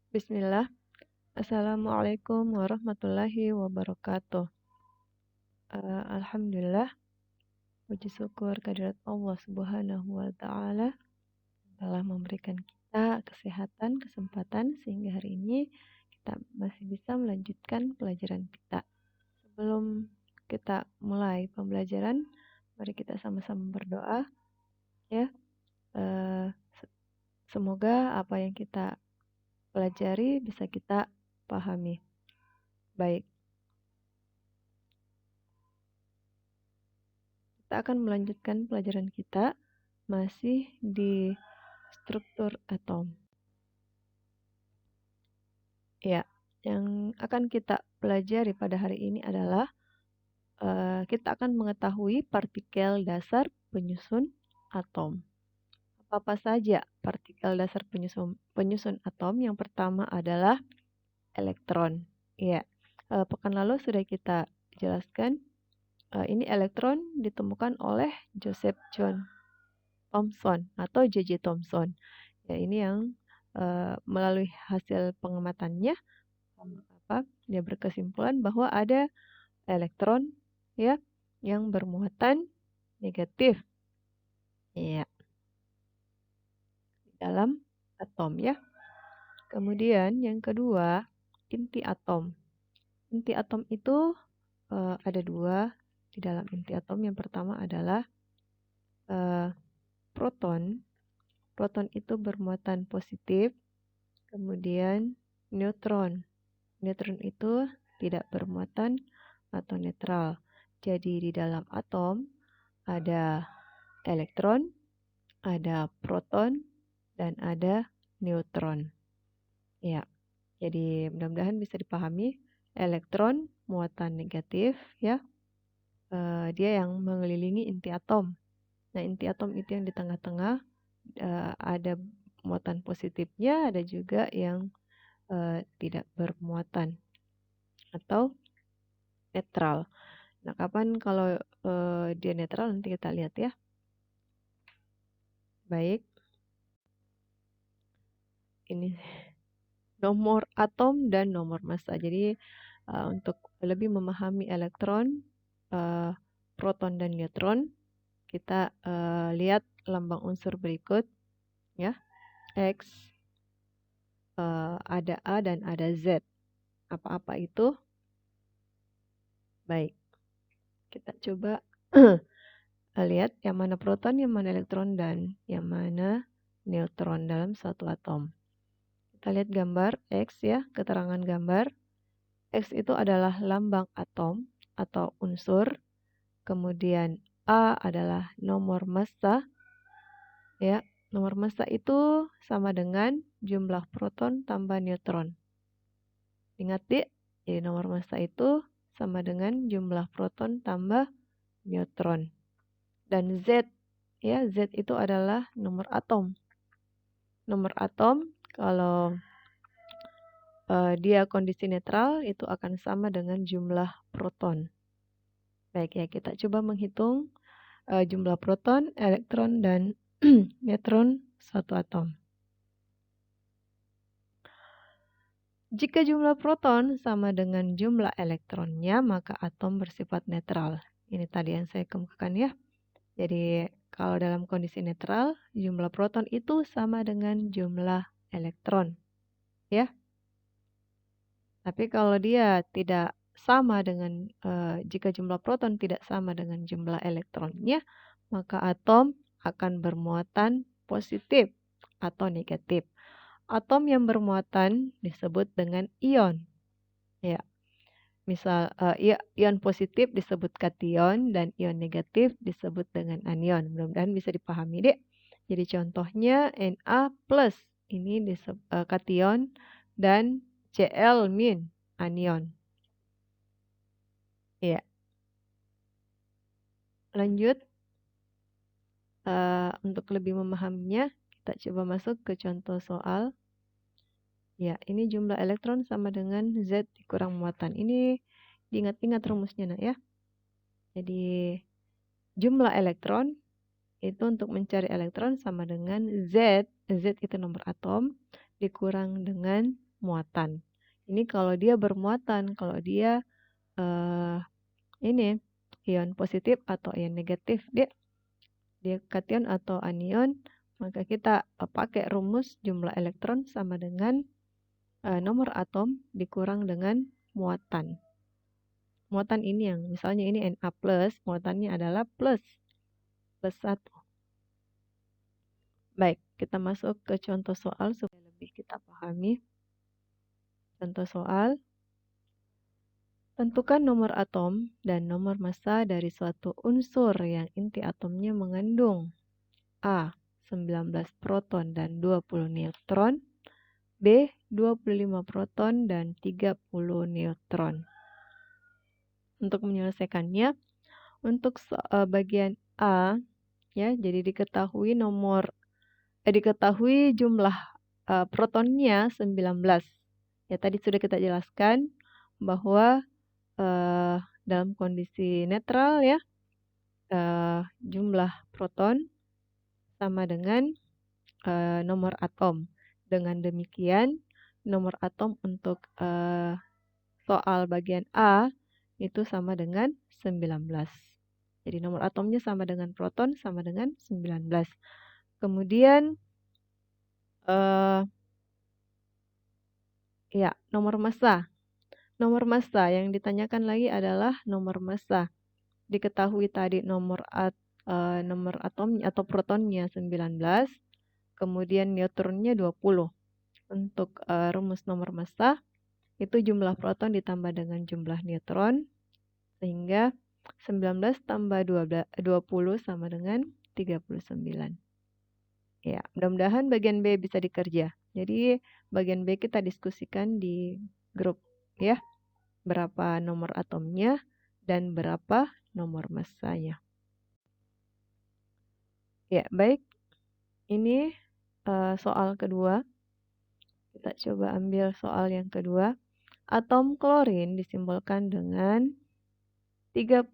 Bismillah. Assalamualaikum warahmatullahi wabarakatuh. Alhamdulillah, puji syukur kehadirat Allah Subhanahu wa Ta'ala telah memberikan kita kesehatan, kesempatan sehingga hari ini kita masih bisa melanjutkan pelajaran kita. Sebelum kita mulai pembelajaran, mari kita sama-sama berdoa ya. Semoga apa yang kita pelajari bisa kita pahami. Baik. Kita akan melanjutkan pelajaran kita masih di struktur atom. Ya, yang akan kita pelajari pada hari ini adalah kita akan mengetahui partikel dasar penyusun atom. Apa saja partikel dasar penyusun atom? Yang pertama adalah elektron. Ya, pekan lalu sudah kita jelaskan. Ini elektron ditemukan oleh Joseph John Thomson atau J.J. Thomson. Ya, ini yang melalui hasil pengamatannya, dia berkesimpulan bahwa ada elektron ya yang bermuatan negatif ya di dalam atom ya. Kemudian yang kedua, inti atom. Inti atom itu ada dua di dalam inti atom. Yang pertama adalah proton. Proton itu bermuatan positif. Kemudian neutron. Neutron itu tidak bermuatan atau netral. Jadi di dalam atom ada elektron, ada proton, dan ada neutron. Ya, jadi mudah-mudahan bisa dipahami. Elektron muatan negatif ya. Dia yang mengelilingi inti atom. Nah, inti atom itu yang di tengah-tengah ada muatan positifnya, ada juga yang tidak bermuatan atau netral. Nah, kapan kalau dia netral nanti kita lihat ya. Baik. Ini nomor atom dan nomor massa. Jadi untuk lebih memahami elektron, proton dan neutron, kita lihat lambang unsur berikut ya. X, ada A dan ada Z. Apa-apa itu? Baik. Kita coba lihat yang mana proton, yang mana elektron, dan yang mana neutron dalam satu atom. Kita lihat gambar X ya, keterangan gambar. X itu adalah lambang atom atau unsur. Kemudian A adalah nomor massa. Ya, nomor massa itu sama dengan jumlah proton tambah neutron. Ingat Dik, jadi nomor massa itu sama dengan jumlah proton tambah neutron. Dan Z, ya Z itu adalah nomor atom. Nomor atom kalau dia kondisi netral itu akan sama dengan jumlah proton. Baik ya, kita coba menghitung jumlah proton, elektron, dan neutron satu atom. Jika jumlah proton sama dengan jumlah elektronnya, maka atom bersifat netral. Ini tadi yang saya kemukakan ya. Jadi kalau dalam kondisi netral, jumlah proton itu sama dengan jumlah elektron. Ya. Tapi kalau dia tidak sama dengan, jika jumlah proton tidak sama dengan jumlah elektronnya, maka atom akan bermuatan positif atau negatif. Atom yang bermuatan disebut dengan ion. Ya. Misal ion positif disebut kation dan ion negatif disebut dengan anion. Mudah-mudahan bisa dipahami, Dek. Jadi contohnya Na+, ini kation dan Cl- anion. Ya. Lanjut. Untuk lebih memahaminya, kita coba masuk ke contoh soal. Ya, ini jumlah elektron sama dengan Z dikurang muatan. Ini diingat-ingat rumusnya nak ya. Jadi jumlah elektron itu untuk mencari elektron sama dengan Z. Z itu nomor atom dikurang dengan muatan. Ini kalau dia bermuatan, kalau dia ini ion positif atau ion negatif, dia kation atau anion, maka kita pakai rumus jumlah elektron sama dengan nomor atom dikurang dengan muatan. Muatan ini yang misalnya ini Na+, muatannya adalah plus 1. Baik, kita masuk ke contoh soal supaya lebih kita pahami. Contoh soal, tentukan nomor atom dan nomor massa dari suatu unsur yang inti atomnya mengandung A. 19 proton dan 20 neutron, B. 25 proton dan 30 neutron. Untuk menyelesaikannya, untuk bagian A, ya, jadi diketahui jumlah protonnya 19. Ya, tadi sudah kita jelaskan bahwa dalam kondisi netral ya, jumlah proton sama dengan nomor atom. Dengan demikian, nomor atom untuk soal bagian A itu sama dengan 19. Jadi nomor atomnya sama dengan proton sama dengan 19. Kemudian ya, nomor massa. Nomor massa yang ditanyakan lagi adalah nomor massa. Diketahui tadi nomor atomnya atau protonnya 19, kemudian neutronnya 20. Untuk rumus nomor massa, itu jumlah proton ditambah dengan jumlah neutron, sehingga 19 tambah 20 sama dengan 39. Ya, mudah-mudahan bagian B bisa dikerja. Jadi bagian B kita diskusikan di grup ya. Berapa nomor atomnya dan berapa nomor massanya. Ya, baik. Ini soal kedua. Kita coba ambil soal yang kedua. Atom klorin disimbolkan dengan 35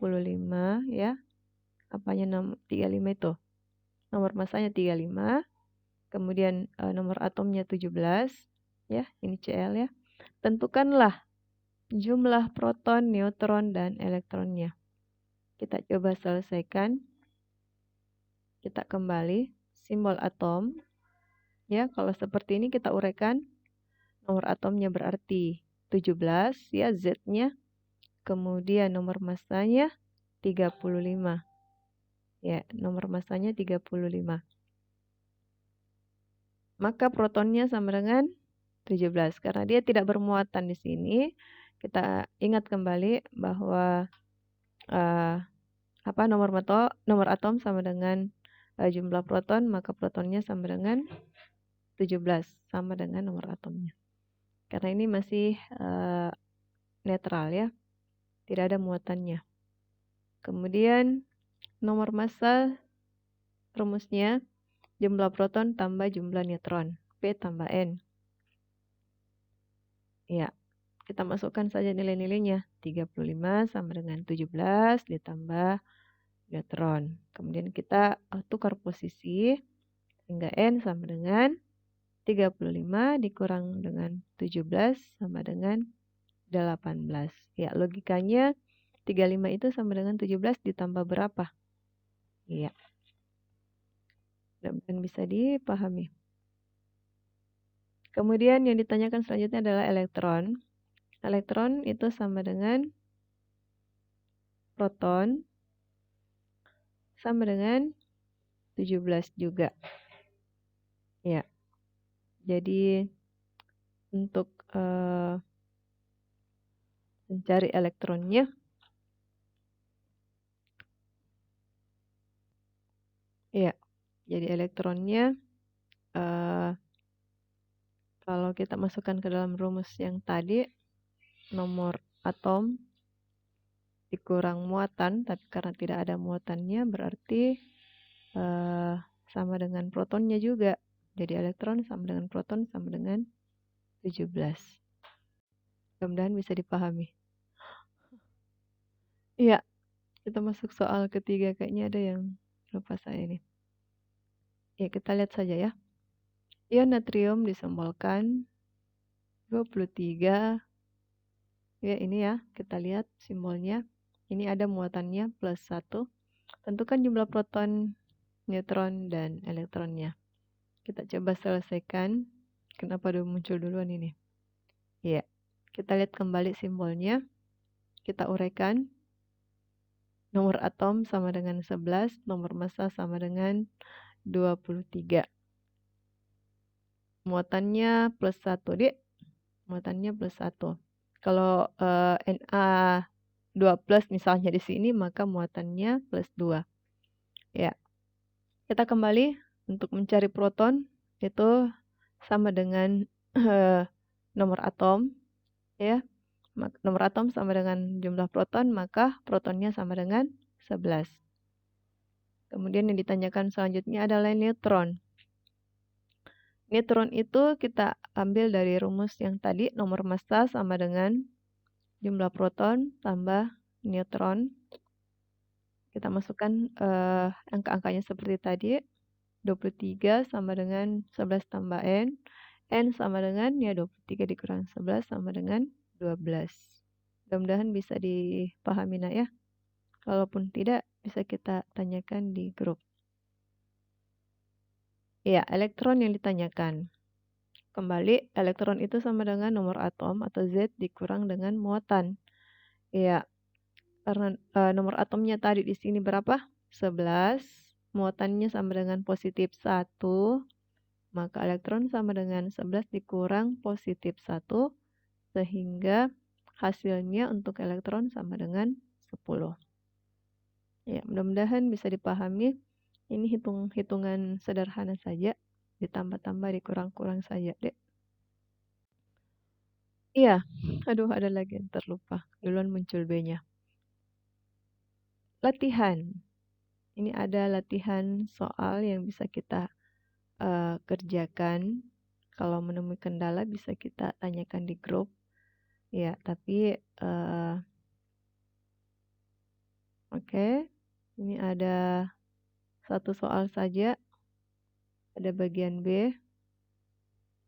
ya. Apanya 35 itu? Nomor massanya 35. Kemudian nomor atomnya 17 ya, ini Cl ya. Tentukanlah jumlah proton, neutron dan elektronnya. Kita coba selesaikan. Kita kembali simbol atom. Ya, kalau seperti ini kita uraikan. Nomor atomnya berarti 17 ya, Z-nya. Kemudian nomor massanya 35. Ya, nomor massanya 35. Maka protonnya sama dengan 17 karena dia tidak bermuatan di sini. Kita ingat kembali bahwa nomor atom sama dengan jumlah proton, maka protonnya sama dengan 17, sama dengan nomor atomnya. Karena ini masih netral ya, tidak ada muatannya. Kemudian nomor massa rumusnya jumlah proton tambah jumlah neutron, P tambah N. Ya, kita masukkan saja nilai-nilainya. 35 sama dengan 17 ditambah neutron. Kemudian kita tukar posisi sehingga N sama dengan 35 dikurang dengan 17 sama dengan 18. Ya, logikanya 35 itu sama dengan 17 ditambah berapa? Iya. Dan bisa dipahami. Kemudian yang ditanyakan selanjutnya adalah elektron. Elektron itu sama dengan proton sama dengan 17 juga. Ya. Jadi untuk mencari elektronnya, ya, jadi elektronnya kalau kita masukkan ke dalam rumus yang tadi, nomor atom dikurang muatan, tapi karena tidak ada muatannya berarti sama dengan protonnya juga. Jadi elektron sama dengan proton sama dengan 17. Mudah-mudahan bisa dipahami. Iya, kita masuk soal ketiga. Kayaknya ada yang lupa saya ini. Ya, kita lihat saja ya. Ion natrium disimbolkan 23. Ya, ini ya, kita lihat simbolnya. Ini ada muatannya plus 1. Tentukan jumlah proton, neutron, dan elektronnya. Kita coba selesaikan. Kenapa udah muncul duluan ini? Ya, kita lihat kembali simbolnya. Kita uraikan. Nomor atom sama dengan 11, nomor massa sama dengan 23. Muatannya plus 1, Dek. Muatannya plus 1. Kalau Na 2 plus misalnya di sini, maka muatannya plus 2. Ya, kita kembali untuk mencari proton, itu sama dengan nomor atom. Ya, nomor atom sama dengan jumlah proton, maka protonnya sama dengan 11. Kemudian yang ditanyakan selanjutnya adalah neutron. Neutron itu kita ambil dari rumus yang tadi, nomor massa sama dengan jumlah proton tambah neutron. Kita masukkan angka-angkanya seperti tadi, 23 sama dengan 11 tambah N. N sama dengan, ya 23 dikurang 11 sama dengan 12. Mudah-mudahan bisa dipahami nak ya. Kalaupun tidak, bisa kita tanyakan di grup. Ya, elektron yang ditanyakan. Kembali, elektron itu sama dengan nomor atom atau Z dikurang dengan muatan. Ya, karena nomor atomnya tadi di sini berapa? 11. Muatannya sama dengan positif 1. Maka elektron sama dengan 11 dikurang positif 1. Sehingga hasilnya untuk elektron sama dengan 10. Ya, mudah-mudahan bisa dipahami. Ini hitung-hitungan sederhana saja. Ditambah-tambah, dikurang-kurang saja, Dek. Iya, aduh ada lagi yang terlupa. Duluan muncul B-nya. Latihan. Ini ada latihan soal yang bisa kita kerjakan. Kalau menemui kendala bisa kita tanyakan di grup. Ya, tapi oke. Ini ada satu soal saja. Ada bagian B.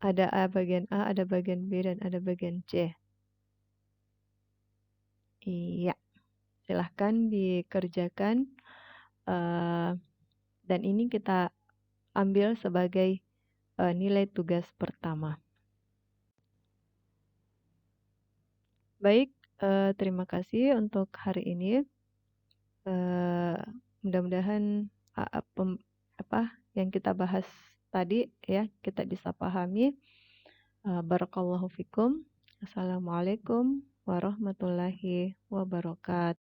Ada bagian A, ada bagian B, dan ada bagian C. Iya, silahkan dikerjakan. Dan ini kita ambil sebagai nilai tugas pertama. Baik, terima kasih untuk hari ini. Mudah-mudahan apa yang kita bahas tadi ya kita bisa pahami. Barakallahu fikum. Assalamualaikum warahmatullahi wabarakatuh.